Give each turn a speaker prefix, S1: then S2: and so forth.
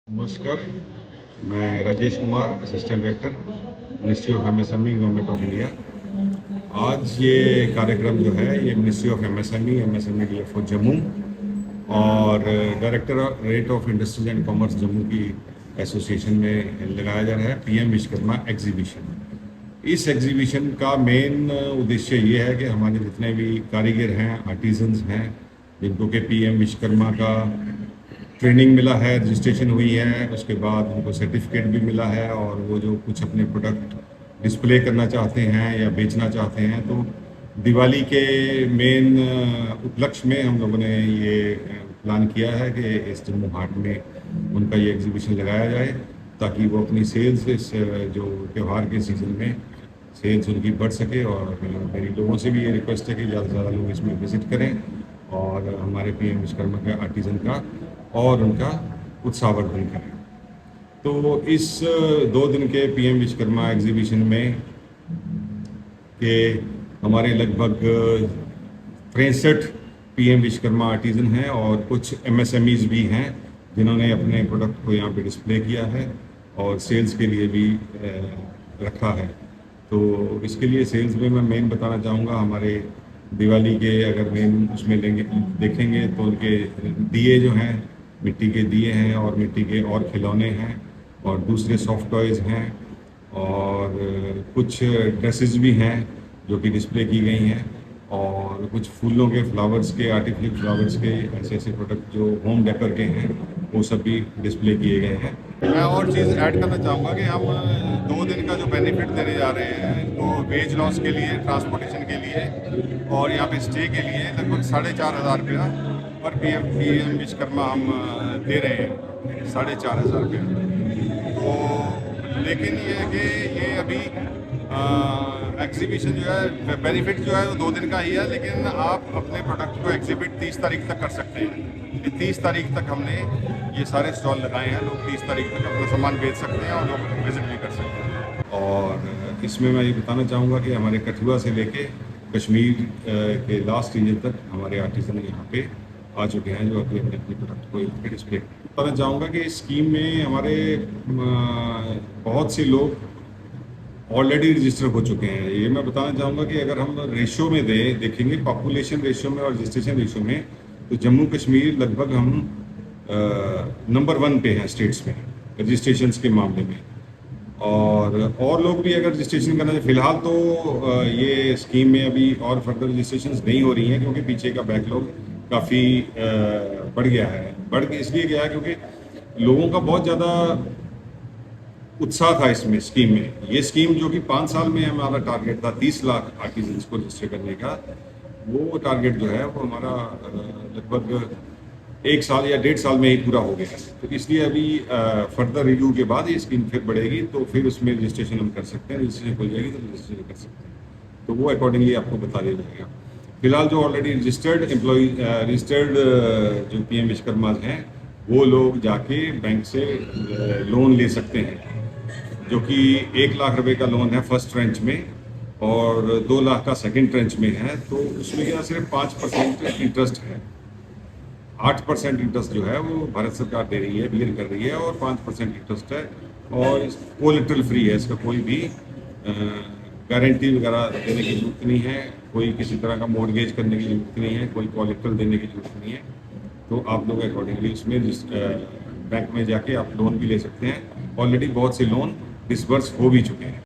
S1: नमस्कार, मैं Rajesh Kumar, assistant director ministry of MSME government of India. आज ये कार्यक्रम जो है ये ministry of MSME DFO Jammu और directorate of industries and commerce Jammu की एसोसिएशन में लगाया जा रहा है पीएम विश्वकर्मा एग्जीबिशन। इस एग्जीबिशन का मेन उद्देश्य ये है कि हमारे जितने भी कारीगर हैं, आर्टिजन्स हैं, जिनको के पीएम विश्वकर्मा का ट्रेनिंग मिला है, रजिस्ट्रेशन हुई है, उसके बाद उनको सर्टिफिकेट भी मिला है और वो जो कुछ अपने प्रोडक्ट डिस्प्ले करना चाहते हैं या बेचना चाहते हैं, तो दिवाली के मेन उपलक्ष्य में हम लोगों ने ये प्लान किया है कि इस जम्मू हाट में उनका ये एग्जीबिशन लगाया जाए ताकि वो अपनी सेल्स इस जो त्यौहार के सीज़न में सेल्स उनकी बढ़ सके। और मेरी लोगों से भी ये रिक्वेस्ट है कि ज़्यादा से ज़्यादा लोग इसमें विज़िट करें और हमारे पीएम विश्वकर्मा के आर्टिज़न का और उनका उत्साहवर्धन करें। तो इस 2 दिन के पीएम विश्वकर्मा एग्जीबिशन में के हमारे लगभग 63 पीएम विश्वकर्मा आर्टिज़न हैं और कुछ एमएसएमईज भी हैं जिन्होंने अपने प्रोडक्ट को यहाँ पे डिस्प्ले किया है और सेल्स के लिए भी रखा है। तो इसके लिए सेल्स में मैं मेन बताना चाहूँगा, हमारे दिवाली के अगर मेन उसमें देखेंगे तो उनके दिए जो हैं, मिट्टी के दिए हैं और मिट्टी के और खिलौने हैं और दूसरे सॉफ्ट टॉयज़ हैं और कुछ ड्रेसेस भी हैं जो कि डिस्प्ले की गई हैं और कुछ फूलों के, फ्लावर्स के, आर्टिफिशियल फ्लावर्स के ऐसे ऐसे प्रोडक्ट जो होम डेकोर के हैं वो सब भी डिस्प्ले किए गए हैं। मैं और चीज़ ऐड करना चाहूँगा कि हम 2 दिन का जो बेनिफिट देने जा रहे हैं तो वेज लॉस के लिए, ट्रांसपोर्टेशन के लिए और यहाँ पे स्टे के लिए लगभग 4,500 रुपया पर पीएम विश्वकर्मा हम दे रहे हैं, 4,500 रुपया। तो लेकिन ये है कि ये अभी एग्जीबिशन जो है, बेनिफिट जो है वो 2 दिन का ही है, लेकिन आप अपने प्रोडक्ट को एग्जिबिट 30 तारीख तक कर सकते हैं। 30 तारीख तक हमने ये सारे स्टॉल लगाए हैं, लोग 30 तारीख तक अपना सामान बेच सकते हैं और लोग विजिट भी कर सकते हैं। और इसमें मैं ये बताना चाहूँगा कि हमारे कठुआ से लेके कश्मीर के लास्ट रीजन तक हमारे आर्टिसन यहाँ पे आ चुके हैं जो अभी अपने अपने प्रोडक्ट को डिस्प्ले बताना चाहूँगा कि इस स्कीम में हमारे बहुत से लोग ऑलरेडी रजिस्टर हो चुके हैं। ये मैं बताना चाहूँगा कि अगर हम रेशो में देखेंगे पॉपुलेशन रेशो में और रजिस्ट्रेशन रेशो में, तो जम्मू कश्मीर लगभग हम नंबर 1 पे हैं स्टेट्स में रजिस्ट्रेशन के मामले में। और लोग भी अगर रजिस्ट्रेशन करना चाहिए, फिलहाल तो ये स्कीम में अभी और फर्दर रजिस्ट्रेशन नहीं हो रही हैं क्योंकि पीछे का बैकलॉग काफ़ी बढ़ गया है। बढ़ इसलिए गया है क्योंकि लोगों का बहुत ज़्यादा उत्साह था इसमें स्कीम में। ये स्कीम जो कि 5 साल में हमारा टारगेट था 30 लाख आर्टिजन्स को रजिस्टर करने का, वो टारगेट जो है वो हमारा लगभग 1 साल या 1.5 साल में ही पूरा हो गया है। तो इसलिए अभी फर्दर रिव्यू के बाद ये स्कीम फिर बढ़ेगी तो फिर उसमें रजिस्ट्रेशन हम कर सकते हैं, रजिस्ट्रेशन खुल जाएगी तो रजिस्ट्रेशन कर सकते हैं, तो वो अकॉर्डिंगली आपको बता दिया जाएगा। फिलहाल जो ऑलरेडी रजिस्टर्ड जो पीएम विश्वकर्मा हैं वो लोग जाके बैंक से लोन ले सकते हैं, जो कि 1 लाख रुपए का लोन है फर्स्ट ट्रेंच में और 2 लाख का सेकंड ट्रेंच में है। तो उसमें क्या सिर्फ 5% इंटरेस्ट है, 8% इंटरेस्ट जो है वो भारत सरकार दे रही है, बियर कर रही है और 5% इंटरेस्ट है और कोलेटरल फ्री है। इसका कोई भी गारंटी वगैरह देने की जरूरत नहीं है, कोई किसी तरह का मॉर्गेज करने की जरूरत नहीं है, कोई कोलेटरल देने की जरूरत नहीं है। तो आप लोग अकॉर्डिंगली उसमें बैंक में जाके आप लोन भी ले सकते हैं। ऑलरेडी बहुत से लोन डिसबर्स हो भी चुके हैं।